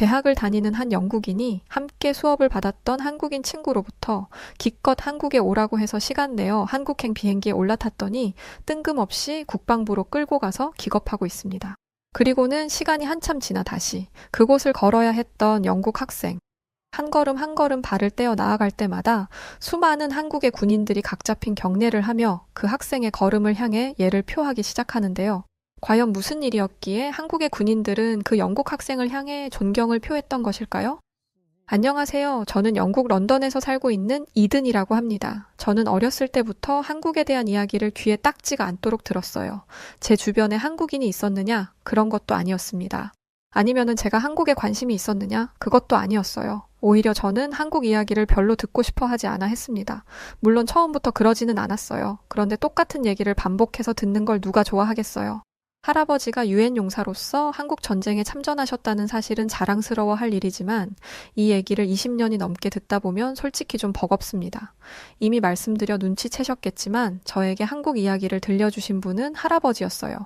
대학을 다니는 한 영국인이 함께 수업을 받았던 한국인 친구로부터 기껏 한국에 오라고 해서 시간 내어 한국행 비행기에 올라탔더니 뜬금없이 국방부로 끌고 가서 기겁하고 있습니다. 그리고는 시간이 한참 지나 다시 그곳을 걸어야 했던 영국 학생. 한 걸음 한 걸음 발을 떼어 나아갈 때마다 수많은 한국의 군인들이 각 잡힌 경례를 하며 그 학생의 걸음을 향해 예를 표하기 시작하는데요. 과연 무슨 일이었기에 한국의 군인들은 그 영국 학생을 향해 존경을 표했던 것일까요? 안녕하세요. 저는 영국 런던에서 살고 있는 이든이라고 합니다. 저는 어렸을 때부터 한국에 대한 이야기를 귀에 딱지가 않도록 들었어요. 제 주변에 한국인이 있었느냐? 그런 것도 아니었습니다. 아니면은 제가 한국에 관심이 있었느냐? 그것도 아니었어요. 오히려 저는 한국 이야기를 별로 듣고 싶어 하지 않아 했습니다. 물론 처음부터 그러지는 않았어요. 그런데 똑같은 얘기를 반복해서 듣는 걸 누가 좋아하겠어요. 할아버지가 유엔 용사로서 한국 전쟁에 참전하셨다는 사실은 자랑스러워할 일이지만 이 얘기를 20년이 넘게 듣다 보면 솔직히 좀 버겁습니다. 이미 말씀드려 눈치채셨겠지만 저에게 한국 이야기를 들려주신 분은 할아버지였어요.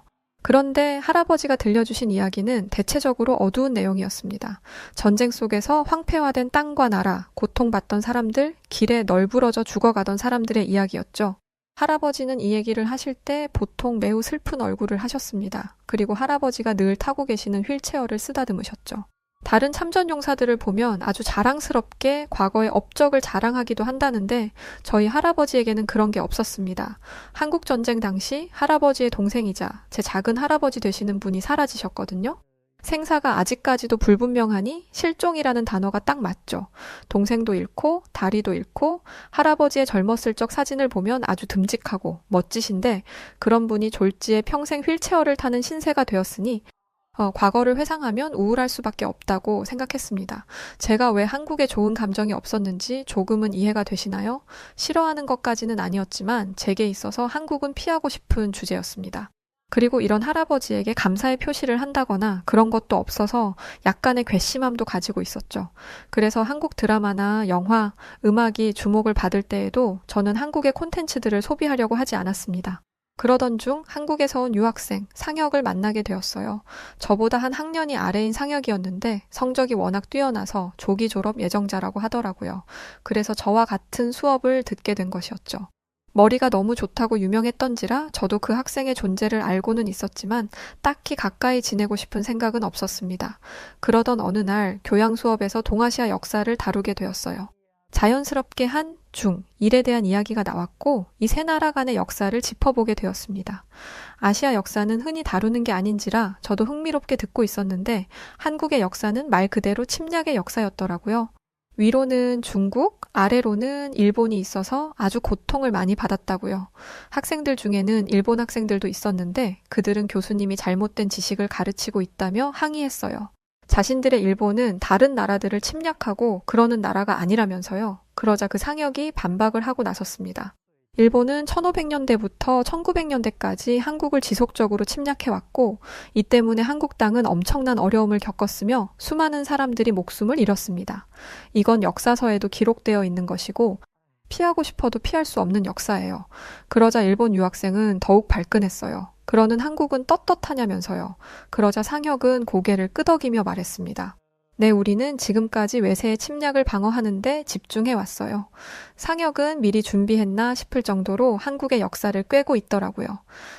그런데 할아버지가 들려주신 이야기는 대체적으로 어두운 내용이었습니다. 전쟁 속에서 황폐화된 땅과 나라, 고통받던 사람들, 길에 널브러져 죽어가던 사람들의 이야기였죠. 할아버지는 이 얘기를 하실 때 보통 매우 슬픈 얼굴을 하셨습니다. 그리고 할아버지가 늘 타고 계시는 휠체어를 쓰다듬으셨죠. 다른 참전용사들을 보면 아주 자랑스럽게 과거의 업적을 자랑하기도 한다는데 저희 할아버지에게는 그런 게 없었습니다. 한국전쟁 당시 할아버지의 동생이자 제 작은 할아버지 되시는 분이 사라지셨거든요. 생사가 아직까지도 불분명하니 실종이라는 단어가 딱 맞죠. 동생도 잃고 다리도 잃고 할아버지의 젊었을 적 사진을 보면 아주 듬직하고 멋지신데 그런 분이 졸지에 평생 휠체어를 타는 신세가 되었으니 과거를 회상하면 우울할 수밖에 없다고 생각했습니다. 제가 왜 한국에 좋은 감정이 없었는지 조금은 이해가 되시나요? 싫어하는 것까지는 아니었지만 제게 있어서 한국은 피하고 싶은 주제였습니다. 그리고 이런 할아버지에게 감사의 표시를 한다거나 그런 것도 없어서 약간의 괘씸함도 가지고 있었죠. 그래서 한국 드라마나 영화, 음악이 주목을 받을 때에도 저는 한국의 콘텐츠들을 소비하려고 하지 않았습니다. 그러던 중 한국에서 온 유학생, 상혁을 만나게 되었어요. 저보다 한 학년이 아래인 상혁이었는데 성적이 워낙 뛰어나서 조기 졸업 예정자라고 하더라고요. 그래서 저와 같은 수업을 듣게 된 것이었죠. 머리가 너무 좋다고 유명했던지라 저도 그 학생의 존재를 알고는 있었지만 딱히 가까이 지내고 싶은 생각은 없었습니다. 그러던 어느 날 교양 수업에서 동아시아 역사를 다루게 되었어요. 자연스럽게 한, 중, 일에 대한 이야기가 나왔고 이 세 나라 간의 역사를 짚어보게 되었습니다. 아시아 역사는 흔히 다루는 게 아닌지라 저도 흥미롭게 듣고 있었는데 한국의 역사는 말 그대로 침략의 역사였더라고요. 위로는 중국, 아래로는 일본이 있어서 아주 고통을 많이 받았다고요. 학생들 중에는 일본 학생들도 있었는데 그들은 교수님이 잘못된 지식을 가르치고 있다며 항의했어요. 자신들의 일본은 다른 나라들을 침략하고 그러는 나라가 아니라면서요. 그러자 그 상혁이 반박을 하고 나섰습니다. 일본은 1500년대부터 1900년대까지 한국을 지속적으로 침략해왔고 이 때문에 한국 땅은 엄청난 어려움을 겪었으며 수많은 사람들이 목숨을 잃었습니다. 이건 역사서에도 기록되어 있는 것이고 피하고 싶어도 피할 수 없는 역사예요. 그러자 일본 유학생은 더욱 발끈했어요. 그러는 한국은 떳떳하냐면서요. 그러자 상혁은 고개를 끄덕이며 말했습니다. 네, 우리는 지금까지 외세의 침략을 방어하는 데 집중해 왔어요. 상혁은 미리 준비했나 싶을 정도로 한국의 역사를 꿰고 있더라고요.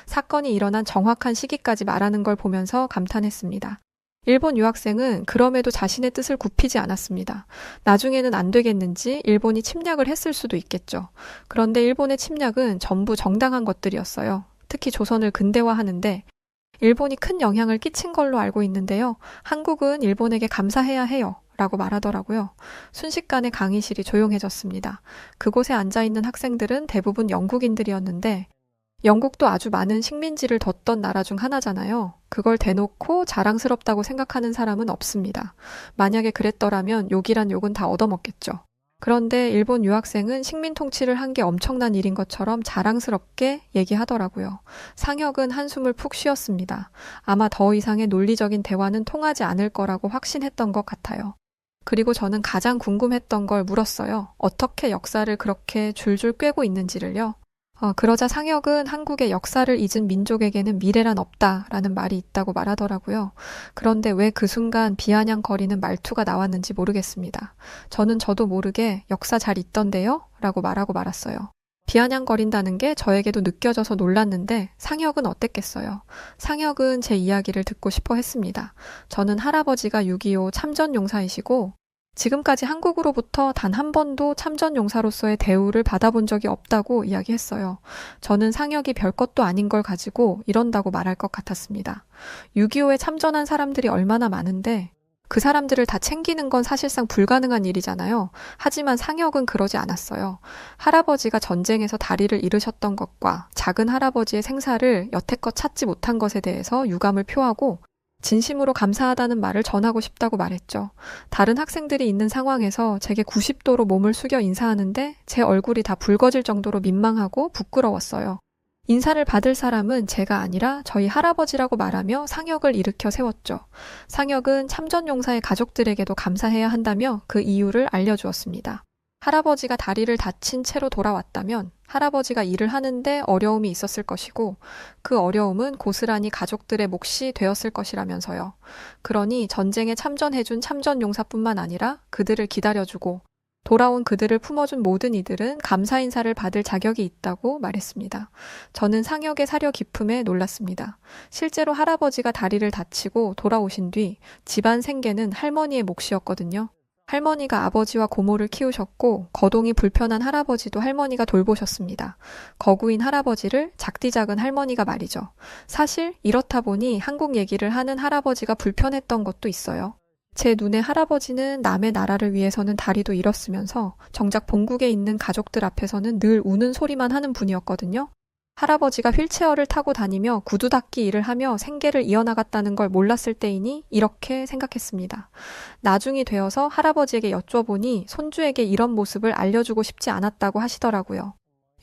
사건이 일어난 정확한 시기까지 말하는 걸 보면서 감탄했습니다. 일본 유학생은 그럼에도 자신의 뜻을 굽히지 않았습니다. 나중에는 안 되겠는지 일본이 침략을 했을 수도 있겠죠. 그런데 일본의 침략은 전부 정당한 것들이었어요. 특히 조선을 근대화하는데 일본이 큰 영향을 끼친 걸로 알고 있는데요. 한국은 일본에게 감사해야 해요. 라고 말하더라고요. 순식간에 강의실이 조용해졌습니다. 그곳에 앉아있는 학생들은 대부분 영국인들이었는데 영국도 아주 많은 식민지를 뒀던 나라 중 하나잖아요. 그걸 대놓고 자랑스럽다고 생각하는 사람은 없습니다. 만약에 그랬더라면 욕이란 욕은 다 얻어먹겠죠. 그런데 일본 유학생은 식민 통치를 한 게 엄청난 일인 것처럼 자랑스럽게 얘기하더라고요. 상혁은 한숨을 푹 쉬었습니다. 아마 더 이상의 논리적인 대화는 통하지 않을 거라고 확신했던 것 같아요. 그리고 저는 가장 궁금했던 걸 물었어요. 어떻게 역사를 그렇게 줄줄 꿰고 있는지를요. 그러자 상혁은 한국의 역사를 잊은 민족에게는 미래란 없다라는 말이 있다고 말하더라고요. 그런데 왜 그 순간 비아냥거리는 말투가 나왔는지 모르겠습니다. 저도 모르게 역사 잘 있던데요? 라고 말하고 말았어요. 비아냥거린다는 게 저에게도 느껴져서 놀랐는데 상혁은 어땠겠어요? 상혁은 제 이야기를 듣고 싶어 했습니다. 저는 할아버지가 6.25 참전용사이시고 지금까지 한국으로부터 단 한 번도 참전용사로서의 대우를 받아본 적이 없다고 이야기했어요. 저는 상혁이 별것도 아닌 걸 가지고 이런다고 말할 것 같았습니다. 6.25에 참전한 사람들이 얼마나 많은데 그 사람들을 다 챙기는 건 사실상 불가능한 일이잖아요. 하지만 상혁은 그러지 않았어요. 할아버지가 전쟁에서 다리를 잃으셨던 것과 작은 할아버지의 생사를 여태껏 찾지 못한 것에 대해서 유감을 표하고 진심으로 감사하다는 말을 전하고 싶다고 말했죠. 다른 학생들이 있는 상황에서 제게 90도로 몸을 숙여 인사하는데 제 얼굴이 다 붉어질 정도로 민망하고 부끄러웠어요. 인사를 받을 사람은 제가 아니라 저희 할아버지라고 말하며 상혁을 일으켜 세웠죠. 상혁은 참전용사의 가족들에게도 감사해야 한다며 그 이유를 알려주었습니다. 할아버지가 다리를 다친 채로 돌아왔다면 할아버지가 일을 하는데 어려움이 있었을 것이고 그 어려움은 고스란히 가족들의 몫이 되었을 것이라면서요. 그러니 전쟁에 참전해준 참전용사뿐만 아니라 그들을 기다려주고 돌아온 그들을 품어준 모든 이들은 감사 인사를 받을 자격이 있다고 말했습니다. 저는 상혁의 사려 깊음에 놀랐습니다. 실제로 할아버지가 다리를 다치고 돌아오신 뒤 집안 생계는 할머니의 몫이었거든요. 할머니가 아버지와 고모를 키우셨고 거동이 불편한 할아버지도 할머니가 돌보셨습니다. 거구인 할아버지를 작디 작은 할머니가 말이죠. 사실 이렇다 보니 한국 얘기를 하는 할아버지가 불편했던 것도 있어요. 제 눈에 할아버지는 남의 나라를 위해서는 다리도 잃었으면서 정작 본국에 있는 가족들 앞에서는 늘 우는 소리만 하는 분이었거든요. 할아버지가 휠체어를 타고 다니며 구두 닦기 일을 하며 생계를 이어나갔다는 걸 몰랐을 때이니 이렇게 생각했습니다. 나중이 되어서 할아버지에게 여쭤보니 손주에게 이런 모습을 알려주고 싶지 않았다고 하시더라고요.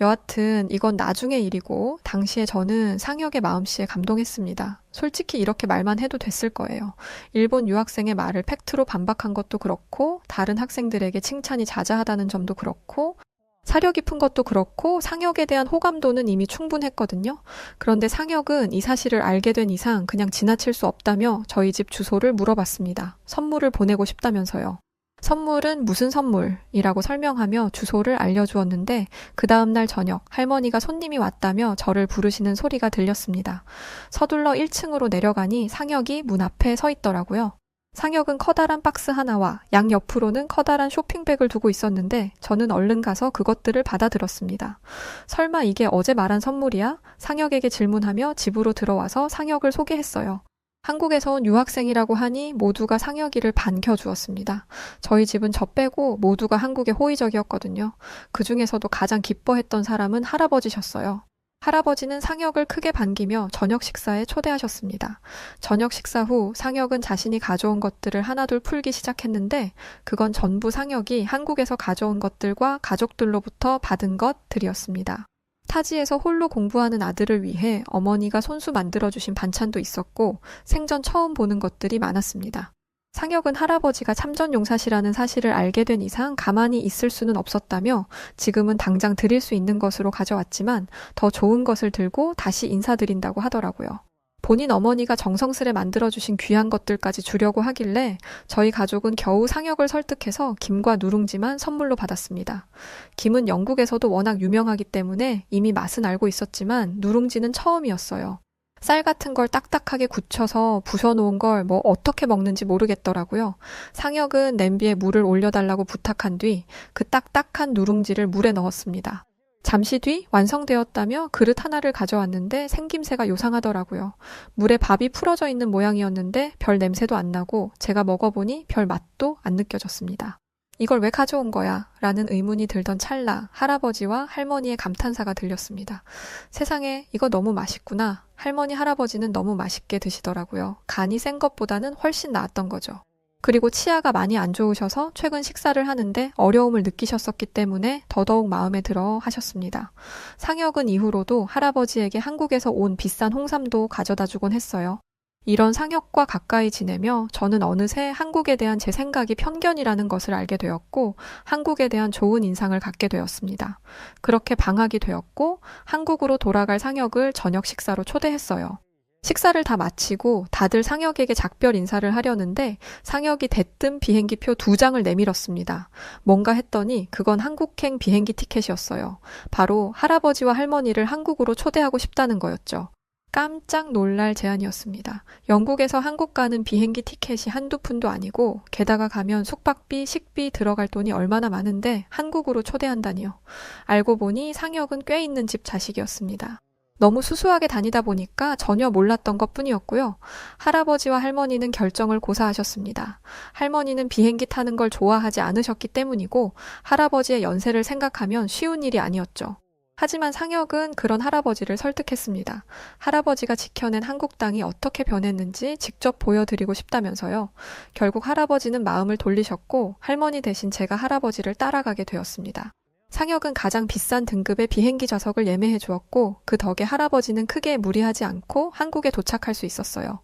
여하튼 이건 나중의 일이고 당시에 저는 상혁의 마음씨에 감동했습니다. 솔직히 이렇게 말만 해도 됐을 거예요. 일본 유학생의 말을 팩트로 반박한 것도 그렇고 다른 학생들에게 칭찬이 자자하다는 점도 그렇고 사려 깊은 것도 그렇고 상혁에 대한 호감도는 이미 충분했거든요. 그런데 상혁은 이 사실을 알게 된 이상 그냥 지나칠 수 없다며 저희 집 주소를 물어봤습니다. 선물을 보내고 싶다면서요. 선물은 무슨 선물이라고 설명하며 주소를 알려주었는데 그 다음날 저녁 할머니가 손님이 왔다며 저를 부르시는 소리가 들렸습니다. 서둘러 1층으로 내려가니 상혁이 문 앞에 서 있더라고요. 상혁은 커다란 박스 하나와 양 옆으로는 커다란 쇼핑백을 두고 있었는데 저는 얼른 가서 그것들을 받아들었습니다. 설마 이게 어제 말한 선물이야? 상혁에게 질문하며 집으로 들어와서 상혁을 소개했어요. 한국에서 온 유학생이라고 하니 모두가 상혁이를 반겨주었습니다. 저희 집은 저 빼고 모두가 한국에 호의적이었거든요. 그 중에서도 가장 기뻐했던 사람은 할아버지셨어요. 할아버지는 상혁을 크게 반기며 저녁 식사에 초대하셨습니다. 저녁 식사 후 상혁은 자신이 가져온 것들을 하나둘 풀기 시작했는데 그건 전부 상혁이 한국에서 가져온 것들과 가족들로부터 받은 것들이었습니다. 타지에서 홀로 공부하는 아들을 위해 어머니가 손수 만들어주신 반찬도 있었고 생전 처음 보는 것들이 많았습니다. 상혁은 할아버지가 참전용사시라는 사실을 알게 된 이상 가만히 있을 수는 없었다며 지금은 당장 드릴 수 있는 것으로 가져왔지만 더 좋은 것을 들고 다시 인사드린다고 하더라고요. 본인 어머니가 정성스레 만들어주신 귀한 것들까지 주려고 하길래 저희 가족은 겨우 상혁을 설득해서 김과 누룽지만 선물로 받았습니다. 김은 영국에서도 워낙 유명하기 때문에 이미 맛은 알고 있었지만 누룽지는 처음이었어요. 쌀 같은 걸 딱딱하게 굳혀서 부셔놓은 걸 어떻게 먹는지 모르겠더라고요. 상혁은 냄비에 물을 올려달라고 부탁한 뒤 그 딱딱한 누룽지를 물에 넣었습니다. 잠시 뒤 완성되었다며 그릇 하나를 가져왔는데 생김새가 요상하더라고요. 물에 밥이 풀어져 있는 모양이었는데 별 냄새도 안 나고 제가 먹어보니 별 맛도 안 느껴졌습니다. 이걸 왜 가져온 거야? 라는 의문이 들던 찰나 할아버지와 할머니의 감탄사가 들렸습니다. 세상에 이거 너무 맛있구나. 할머니 할아버지는 너무 맛있게 드시더라고요. 간이 센 것보다는 훨씬 나았던 거죠. 그리고 치아가 많이 안 좋으셔서 최근 식사를 하는데 어려움을 느끼셨었기 때문에 더더욱 마음에 들어 하셨습니다. 상혁은 이후로도 할아버지에게 한국에서 온 비싼 홍삼도 가져다 주곤 했어요. 이런 상혁과 가까이 지내며 저는 어느새 한국에 대한 제 생각이 편견이라는 것을 알게 되었고 한국에 대한 좋은 인상을 갖게 되었습니다. 그렇게 방학이 되었고 한국으로 돌아갈 상혁을 저녁 식사로 초대했어요. 식사를 다 마치고 다들 상혁에게 작별 인사를 하려는데 상혁이 대뜸 비행기표 2장을 내밀었습니다. 뭔가 했더니 그건 한국행 비행기 티켓이었어요. 바로 할아버지와 할머니를 한국으로 초대하고 싶다는 거였죠. 깜짝 놀랄 제안이었습니다. 영국에서 한국 가는 비행기 티켓이 한두 푼도 아니고 게다가 가면 숙박비, 식비 들어갈 돈이 얼마나 많은데 한국으로 초대한다니요. 알고 보니 상혁은 꽤 있는 집 자식이었습니다. 너무 수수하게 다니다 보니까 전혀 몰랐던 것뿐이었고요. 할아버지와 할머니는 결정을 고사하셨습니다. 할머니는 비행기 타는 걸 좋아하지 않으셨기 때문이고 할아버지의 연세를 생각하면 쉬운 일이 아니었죠. 하지만 상혁은 그런 할아버지를 설득했습니다. 할아버지가 지켜낸 한국 땅이 어떻게 변했는지 직접 보여드리고 싶다면서요. 결국 할아버지는 마음을 돌리셨고 할머니 대신 제가 할아버지를 따라가게 되었습니다. 상혁은 가장 비싼 등급의 비행기 좌석을 예매해 주었고 그 덕에 할아버지는 크게 무리하지 않고 한국에 도착할 수 있었어요.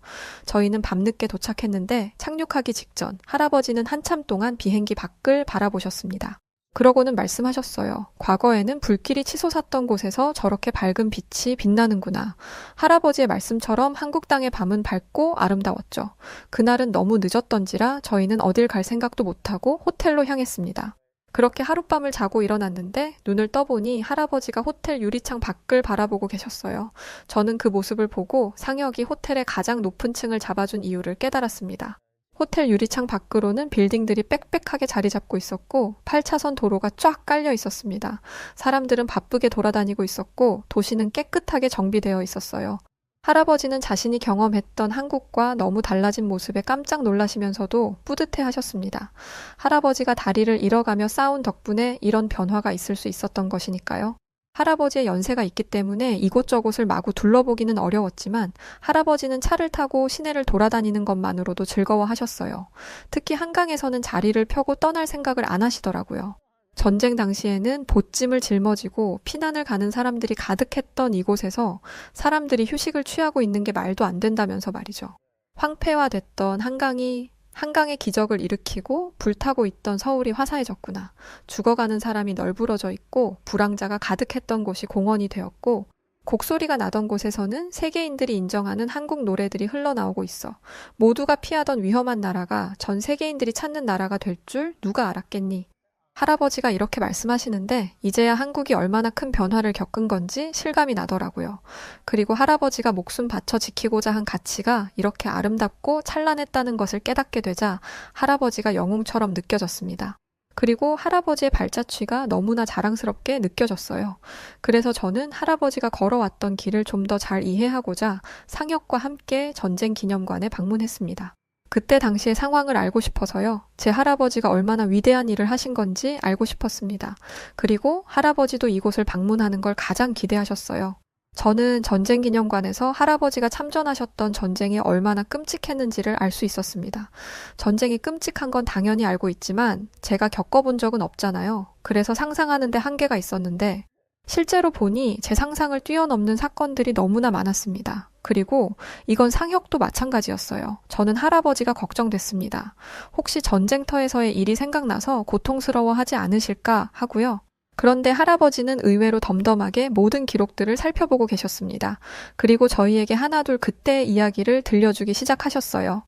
저희는 밤늦게 도착했는데 착륙하기 직전 할아버지는 한참 동안 비행기 밖을 바라보셨습니다. 그러고는 말씀하셨어요. 과거에는 불길이 치솟았던 곳에서 저렇게 밝은 빛이 빛나는구나. 할아버지의 말씀처럼 한국 땅의 밤은 밝고 아름다웠죠. 그날은 너무 늦었던지라 저희는 어딜 갈 생각도 못하고 호텔로 향했습니다. 그렇게 하룻밤을 자고 일어났는데 눈을 떠보니 할아버지가 호텔 유리창 밖을 바라보고 계셨어요. 저는 그 모습을 보고 상혁이 호텔의 가장 높은 층을 잡아준 이유를 깨달았습니다. 호텔 유리창 밖으로는 빌딩들이 빽빽하게 자리 잡고 있었고 8차선 도로가 쫙 깔려 있었습니다. 사람들은 바쁘게 돌아다니고 있었고 도시는 깨끗하게 정비되어 있었어요. 할아버지는 자신이 경험했던 한국과 너무 달라진 모습에 깜짝 놀라시면서도 뿌듯해 하셨습니다. 할아버지가 다리를 잃어가며 싸운 덕분에 이런 변화가 있을 수 있었던 것이니까요. 할아버지의 연세가 있기 때문에 이곳저곳을 마구 둘러보기는 어려웠지만 할아버지는 차를 타고 시내를 돌아다니는 것만으로도 즐거워하셨어요. 특히 한강에서는 자리를 펴고 떠날 생각을 안 하시더라고요. 전쟁 당시에는 보찜을 짊어지고 피난을 가는 사람들이 가득했던 이곳에서 사람들이 휴식을 취하고 있는 게 말도 안 된다면서 말이죠. 황폐화됐던 한강의 기적을 일으키고 불타고 있던 서울이 화사해졌구나. 죽어가는 사람이 널브러져 있고 불황자가 가득했던 곳이 공원이 되었고 곡소리가 나던 곳에서는 세계인들이 인정하는 한국 노래들이 흘러나오고 있어. 모두가 피하던 위험한 나라가 전 세계인들이 찾는 나라가 될 줄 누가 알았겠니? 할아버지가 이렇게 말씀하시는데 이제야 한국이 얼마나 큰 변화를 겪은 건지 실감이 나더라고요. 그리고 할아버지가 목숨 바쳐 지키고자 한 가치가 이렇게 아름답고 찬란했다는 것을 깨닫게 되자 할아버지가 영웅처럼 느껴졌습니다. 그리고 할아버지의 발자취가 너무나 자랑스럽게 느껴졌어요. 그래서 저는 할아버지가 걸어왔던 길을 좀 더 잘 이해하고자 상혁과 함께 전쟁 기념관에 방문했습니다. 그때 당시의 상황을 알고 싶어서요. 제 할아버지가 얼마나 위대한 일을 하신 건지 알고 싶었습니다. 그리고 할아버지도 이곳을 방문하는 걸 가장 기대하셨어요. 저는 전쟁기념관에서 할아버지가 참전하셨던 전쟁이 얼마나 끔찍했는지를 알 수 있었습니다. 전쟁이 끔찍한 건 당연히 알고 있지만 제가 겪어본 적은 없잖아요. 그래서 상상하는 데 한계가 있었는데 실제로 보니 제 상상을 뛰어넘는 사건들이 너무나 많았습니다. 그리고 이건 상혁도 마찬가지였어요. 저는 할아버지가 걱정됐습니다. 혹시 전쟁터에서의 일이 생각나서 고통스러워하지 않으실까 하고요. 그런데 할아버지는 의외로 덤덤하게 모든 기록들을 살펴보고 계셨습니다. 그리고 저희에게 하나둘 그때의 이야기를 들려주기 시작하셨어요.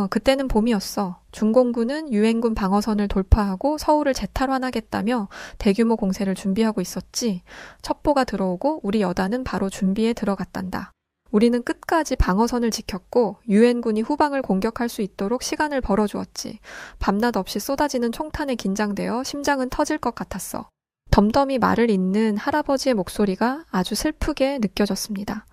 그때는 봄이었어. 중공군은 유엔군 방어선을 돌파하고 서울을 재탈환하겠다며 대규모 공세를 준비하고 있었지. 첩보가 들어오고 우리 여단은 바로 준비에 들어갔단다. 우리는 끝까지 방어선을 지켰고 유엔군이 후방을 공격할 수 있도록 시간을 벌어주었지. 밤낮 없이 쏟아지는 총탄에 긴장되어 심장은 터질 것 같았어. 덤덤히 말을 잇는 할아버지의 목소리가 아주 슬프게 느껴졌습니다.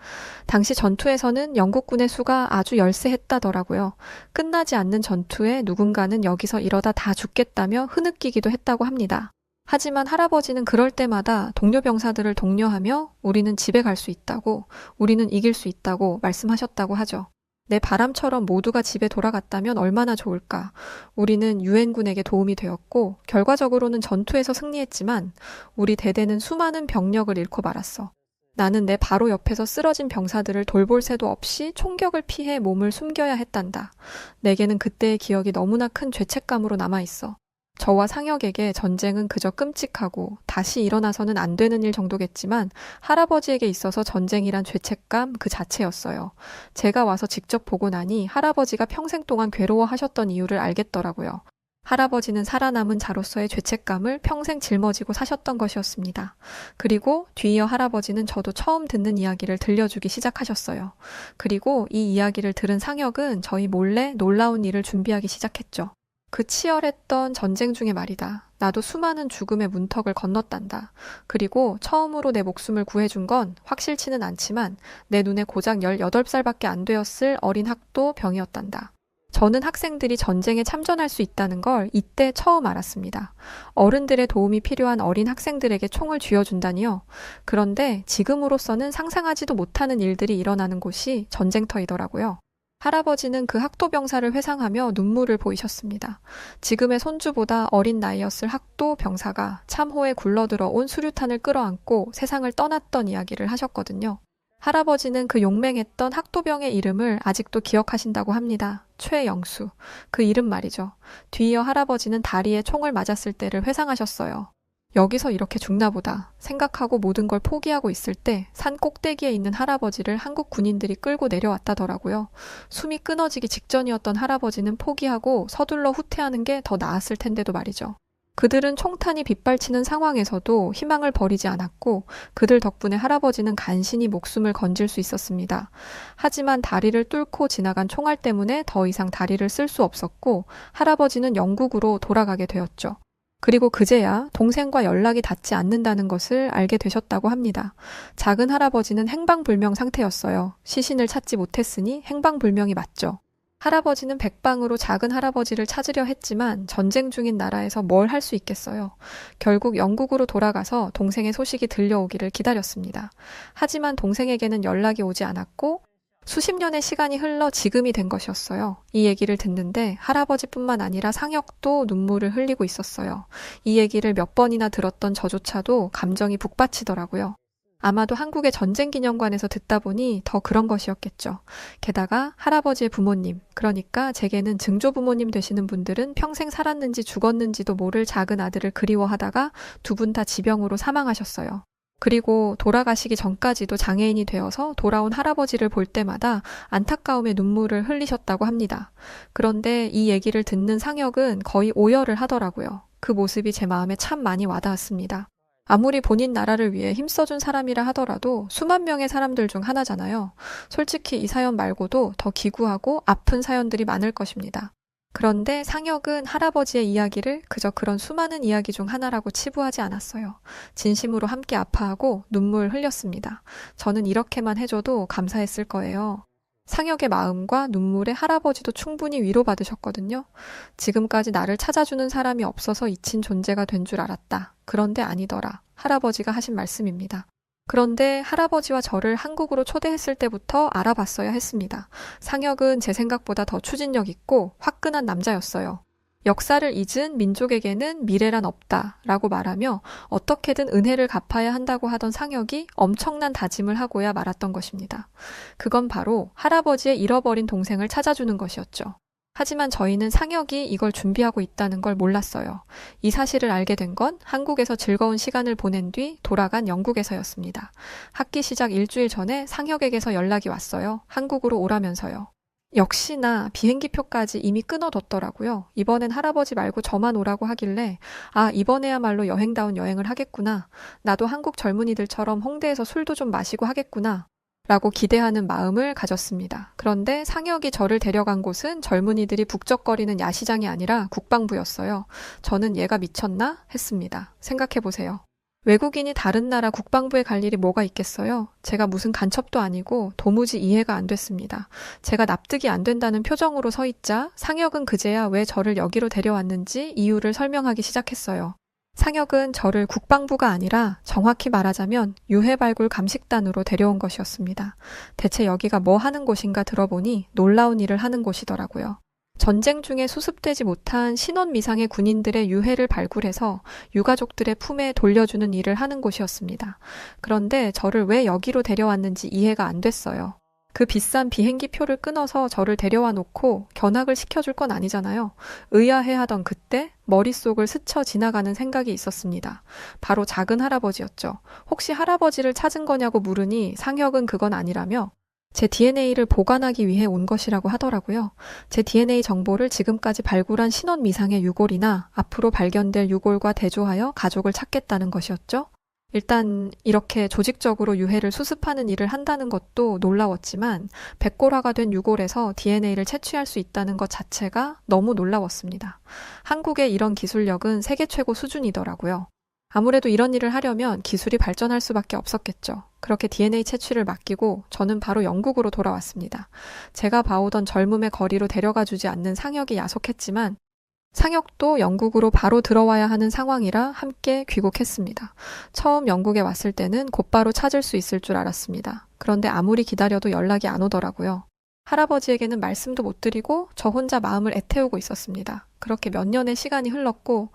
당시 전투에서는 영국군의 수가 아주 열세했다더라고요. 끝나지 않는 전투에 누군가는 여기서 이러다 다 죽겠다며 흐느끼기도 했다고 합니다. 하지만 할아버지는 그럴 때마다 동료 병사들을 독려하며 우리는 집에 갈 수 있다고, 우리는 이길 수 있다고 말씀하셨다고 하죠. 내 바람처럼 모두가 집에 돌아갔다면 얼마나 좋을까. 우리는 유엔군에게 도움이 되었고 결과적으로는 전투에서 승리했지만 우리 대대는 수많은 병력을 잃고 말았어. 나는 내 바로 옆에서 쓰러진 병사들을 돌볼 새도 없이 총격을 피해 몸을 숨겨야 했단다. 내게는 그때의 기억이 너무나 큰 죄책감으로 남아있어. 저와 상혁에게 전쟁은 그저 끔찍하고 다시 일어나서는 안 되는 일 정도겠지만 할아버지에게 있어서 전쟁이란 죄책감 그 자체였어요. 제가 와서 직접 보고 나니 할아버지가 평생 동안 괴로워하셨던 이유를 알겠더라고요. 할아버지는 살아남은 자로서의 죄책감을 평생 짊어지고 사셨던 것이었습니다. 그리고 뒤이어 할아버지는 저도 처음 듣는 이야기를 들려주기 시작하셨어요. 그리고 이 이야기를 들은 상혁은 저희 몰래 놀라운 일을 준비하기 시작했죠. 그 치열했던 전쟁 중에 말이다. 나도 수많은 죽음의 문턱을 건넜단다. 그리고 처음으로 내 목숨을 구해준 건 확실치는 않지만 내 눈에 고작 18살밖에 안 되었을 어린 학도 병이었단다. 저는 학생들이 전쟁에 참전할 수 있다는 걸 이때 처음 알았습니다. 어른들의 도움이 필요한 어린 학생들에게 총을 쥐어준다니요. 그런데 지금으로서는 상상하지도 못하는 일들이 일어나는 곳이 전쟁터이더라고요. 할아버지는 그 학도병사를 회상하며 눈물을 보이셨습니다. 지금의 손주보다 어린 나이였을 학도병사가 참호에 굴러들어 온 수류탄을 끌어안고 세상을 떠났던 이야기를 하셨거든요. 할아버지는 그 용맹했던 학도병의 이름을 아직도 기억하신다고 합니다. 최영수. 그 이름 말이죠. 뒤이어 할아버지는 다리에 총을 맞았을 때를 회상하셨어요. 여기서 이렇게 죽나 보다 생각하고 모든 걸 포기하고 있을 때 산 꼭대기에 있는 할아버지를 한국 군인들이 끌고 내려왔다더라고요. 숨이 끊어지기 직전이었던 할아버지는 포기하고 서둘러 후퇴하는 게 더 나았을 텐데도 말이죠. 그들은 총탄이 빗발치는 상황에서도 희망을 버리지 않았고 그들 덕분에 할아버지는 간신히 목숨을 건질 수 있었습니다. 하지만 다리를 뚫고 지나간 총알 때문에 더 이상 다리를 쓸 수 없었고 할아버지는 영국으로 돌아가게 되었죠. 그리고 그제야 동생과 연락이 닿지 않는다는 것을 알게 되셨다고 합니다. 작은 할아버지는 행방불명 상태였어요. 시신을 찾지 못했으니 행방불명이 맞죠. 할아버지는 백방으로 작은 할아버지를 찾으려 했지만 전쟁 중인 나라에서 뭘 할 수 있겠어요. 결국 영국으로 돌아가서 동생의 소식이 들려오기를 기다렸습니다. 하지만 동생에게는 연락이 오지 않았고 수십 년의 시간이 흘러 지금이 된 것이었어요. 이 얘기를 듣는데 할아버지뿐만 아니라 상혁도 눈물을 흘리고 있었어요. 이 얘기를 몇 번이나 들었던 저조차도 감정이 북받치더라고요. 아마도 한국의 전쟁기념관에서 듣다 보니 더 그런 것이었겠죠. 게다가 할아버지의 부모님, 그러니까 제게는 증조부모님 되시는 분들은 평생 살았는지 죽었는지도 모를 작은 아들을 그리워하다가 두 분 다 지병으로 사망하셨어요. 그리고 돌아가시기 전까지도 장애인이 되어서 돌아온 할아버지를 볼 때마다 안타까움의 눈물을 흘리셨다고 합니다. 그런데 이 얘기를 듣는 상혁은 거의 오열을 하더라고요. 그 모습이 제 마음에 참 많이 와닿았습니다. 아무리 본인 나라를 위해 힘써준 사람이라 하더라도 수만 명의 사람들 중 하나잖아요. 솔직히 이 사연 말고도 더 기구하고 아픈 사연들이 많을 것입니다. 그런데 상혁은 할아버지의 이야기를 그저 그런 수많은 이야기 중 하나라고 치부하지 않았어요. 진심으로 함께 아파하고 눈물 흘렸습니다. 저는 이렇게만 해줘도 감사했을 거예요. 상혁의 마음과 눈물에 할아버지도 충분히 위로받으셨거든요. 지금까지 나를 찾아주는 사람이 없어서 잊힌 존재가 된 줄 알았다. 그런데 아니더라. 할아버지가 하신 말씀입니다. 그런데 할아버지와 저를 한국으로 초대했을 때부터 알아봤어야 했습니다. 상혁은 제 생각보다 더 추진력 있고 화끈한 남자였어요. 역사를 잊은 민족에게는 미래란 없다 라고 말하며 어떻게든 은혜를 갚아야 한다고 하던 상혁이 엄청난 다짐을 하고야 말았던 것입니다. 그건 바로 할아버지의 잃어버린 동생을 찾아주는 것이었죠. 하지만 저희는 상혁이 이걸 준비하고 있다는 걸 몰랐어요. 이 사실을 알게 된 건 한국에서 즐거운 시간을 보낸 뒤 돌아간 영국에서였습니다. 학기 시작 일주일 전에 상혁에게서 연락이 왔어요. 한국으로 오라면서요. 역시나 비행기표까지 이미 끊어뒀더라고요. 이번엔 할아버지 말고 저만 오라고 하길래 아, 이번에야말로 여행다운 여행을 하겠구나. 나도 한국 젊은이들처럼 홍대에서 술도 좀 마시고 하겠구나. 라고 기대하는 마음을 가졌습니다. 그런데 상혁이 저를 데려간 곳은 젊은이들이 북적거리는 야시장이 아니라 국방부였어요. 저는 얘가 미쳤나? 했습니다. 생각해보세요. 외국인이 다른 나라 국방부에 갈 일이 뭐가 있겠어요? 제가 무슨 간첩도 아니고 도무지 이해가 안 됐습니다. 제가 납득이 안 된다는 표정으로 서 있자 상혁은 그제야 왜 저를 여기로 데려왔는지 이유를 설명하기 시작했어요. 상혁은 저를 국방부가 아니라 정확히 말하자면 유해발굴 감식단으로 데려온 것이었습니다. 대체 여기가 뭐 하는 곳인가 들어보니 놀라운 일을 하는 곳이더라고요. 전쟁 중에 수습되지 못한 신원 미상의 군인들의 유해를 발굴해서 유가족들의 품에 돌려주는 일을 하는 곳이었습니다. 그런데 저를 왜 여기로 데려왔는지 이해가 안 됐어요. 그 비싼 비행기 표를 끊어서 저를 데려와 놓고 견학을 시켜줄 건 아니잖아요. 의아해하던 그때 머릿속을 스쳐 지나가는 생각이 있었습니다. 바로 작은 할아버지였죠. 혹시 할아버지를 찾은 거냐고 물으니 상혁은 그건 아니라며 제 DNA를 보관하기 위해 온 것이라고 하더라고요. 제 DNA 정보를 지금까지 발굴한 신원 미상의 유골이나 앞으로 발견될 유골과 대조하여 가족을 찾겠다는 것이었죠. 일단 이렇게 조직적으로 유해를 수습하는 일을 한다는 것도 놀라웠지만 백골화가 된 유골에서 DNA를 채취할 수 있다는 것 자체가 너무 놀라웠습니다. 한국의 이런 기술력은 세계 최고 수준이더라고요. 아무래도 이런 일을 하려면 기술이 발전할 수밖에 없었겠죠. 그렇게 DNA 채취를 맡기고 저는 바로 영국으로 돌아왔습니다. 제가 봐오던 젊음의 거리로 데려가 주지 않는 상혁이 야속했지만 상혁도 영국으로 바로 들어와야 하는 상황이라 함께 귀국했습니다. 처음 영국에 왔을 때는 곧바로 찾을 수 있을 줄 알았습니다. 그런데 아무리 기다려도 연락이 안 오더라고요. 할아버지에게는 말씀도 못 드리고 저 혼자 마음을 애태우고 있었습니다. 그렇게 몇 년의 시간이 흘렀고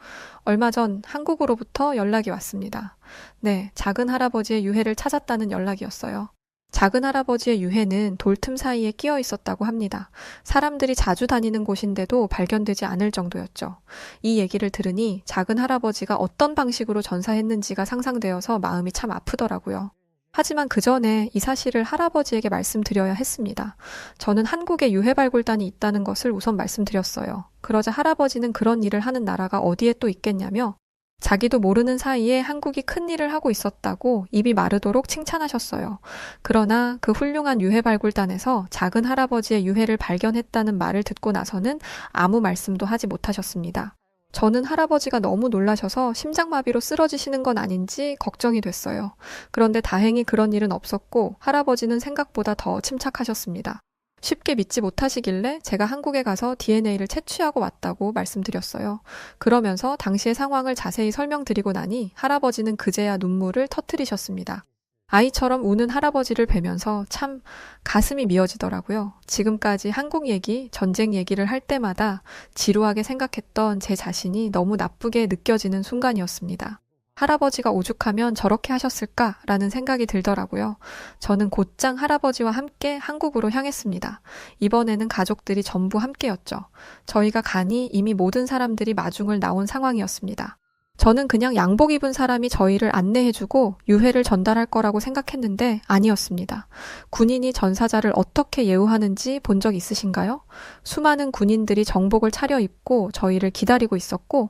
얼마 전 한국으로부터 연락이 왔습니다. 네, 작은 할아버지의 유해를 찾았다는 연락이었어요. 작은 할아버지의 유해는 돌틈 사이에 끼어 있었다고 합니다. 사람들이 자주 다니는 곳인데도 발견되지 않을 정도였죠. 이 얘기를 들으니 작은 할아버지가 어떤 방식으로 전사했는지가 상상되어서 마음이 참 아프더라고요. 하지만 그 전에 이 사실을 할아버지에게 말씀드려야 했습니다. 저는 한국에 유해 발굴단이 있다는 것을 우선 말씀드렸어요. 그러자 할아버지는 그런 일을 하는 나라가 어디에 또 있겠냐며 자기도 모르는 사이에 한국이 큰 일을 하고 있었다고 입이 마르도록 칭찬하셨어요. 그러나 그 훌륭한 유해 발굴단에서 작은 할아버지의 유해를 발견했다는 말을 듣고 나서는 아무 말씀도 하지 못하셨습니다. 저는 할아버지가 너무 놀라셔서 심장마비로 쓰러지시는 건 아닌지 걱정이 됐어요. 그런데 다행히 그런 일은 없었고 할아버지는 생각보다 더 침착하셨습니다. 쉽게 믿지 못하시길래 제가 한국에 가서 DNA를 채취하고 왔다고 말씀드렸어요. 그러면서 당시의 상황을 자세히 설명드리고 나니 할아버지는 그제야 눈물을 터뜨리셨습니다. 아이처럼 우는 할아버지를 뵈면서 참 가슴이 미어지더라고요. 지금까지 한국 얘기, 전쟁 얘기를 할 때마다 지루하게 생각했던 제 자신이 너무 나쁘게 느껴지는 순간이었습니다. 할아버지가 오죽하면 저렇게 하셨을까라는 생각이 들더라고요. 저는 곧장 할아버지와 함께 한국으로 향했습니다. 이번에는 가족들이 전부 함께였죠. 저희가 가니 이미 모든 사람들이 마중을 나온 상황이었습니다. 저는 그냥 양복 입은 사람이 저희를 안내해주고 유해를 전달할 거라고 생각했는데 아니었습니다. 군인이 전사자를 어떻게 예우하는지 본 적 있으신가요? 수많은 군인들이 정복을 차려입고 저희를 기다리고 있었고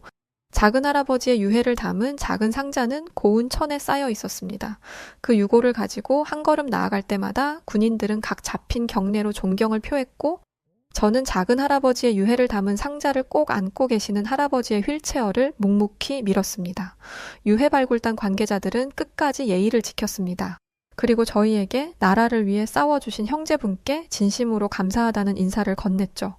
작은 할아버지의 유해를 담은 작은 상자는 고운 천에 쌓여 있었습니다. 그 유골을 가지고 한 걸음 나아갈 때마다 군인들은 각 잡힌 경례로 존경을 표했고 저는 작은 할아버지의 유해를 담은 상자를 꼭 안고 계시는 할아버지의 휠체어를 묵묵히 밀었습니다. 유해 발굴단 관계자들은 끝까지 예의를 지켰습니다. 그리고 저희에게 나라를 위해 싸워주신 형제분께 진심으로 감사하다는 인사를 건넸죠.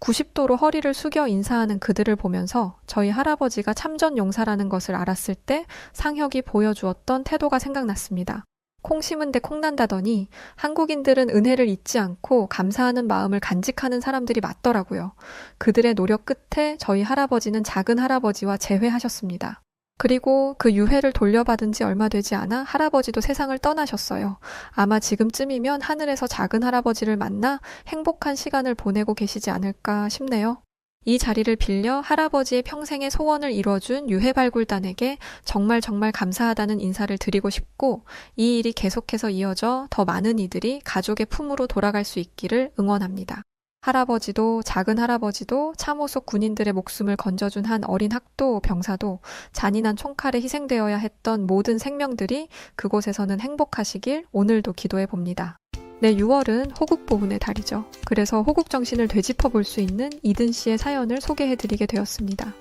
90도로 허리를 숙여 인사하는 그들을 보면서 저희 할아버지가 참전 용사라는 것을 알았을 때 상혁이 보여주었던 태도가 생각났습니다. 콩 심은 데 콩 난다더니 한국인들은 은혜를 잊지 않고 감사하는 마음을 간직하는 사람들이 맞더라고요. 그들의 노력 끝에 저희 할아버지는 작은 할아버지와 재회하셨습니다. 그리고 그 유해를 돌려받은 지 얼마 되지 않아 할아버지도 세상을 떠나셨어요. 아마 지금쯤이면 하늘에서 작은 할아버지를 만나 행복한 시간을 보내고 계시지 않을까 싶네요. 이 자리를 빌려 할아버지의 평생의 소원을 이뤄준 유해발굴단에게 정말 감사하다는 인사를 드리고 싶고 이 일이 계속해서 이어져 더 많은 이들이 가족의 품으로 돌아갈 수 있기를 응원합니다. 할아버지도 작은 할아버지도 참호 속 군인들의 목숨을 건져준 한 어린 학도 병사도 잔인한 총칼에 희생되어야 했던 모든 생명들이 그곳에서는 행복하시길 오늘도 기도해 봅니다. 네, 6월은 호국보훈의 달이죠. 그래서 호국 정신을 되짚어 볼 수 있는 이든 씨의 사연을 소개해 드리게 되었습니다.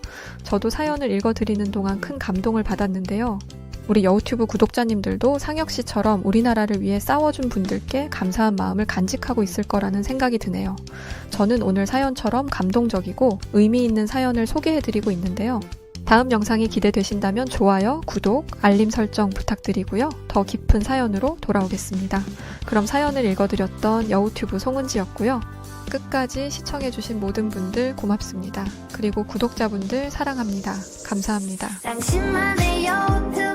저도 사연을 읽어드리는 동안 큰 감동을 받았는데요. 우리 여우튜브 구독자님들도 상혁 씨처럼 우리나라를 위해 싸워준 분들께 감사한 마음을 간직하고 있을 거라는 생각이 드네요. 저는 오늘 사연처럼 감동적이고 의미 있는 사연을 소개해 드리고 있는데요. 다음 영상이 기대되신다면 좋아요, 구독, 알림 설정 부탁드리고요. 더 깊은 사연으로 돌아오겠습니다. 그럼 사연을 읽어드렸던 여우튜브 송은지였고요. 끝까지 시청해주신 모든 분들 고맙습니다. 그리고 구독자분들 사랑합니다. 감사합니다. 당신만의 요트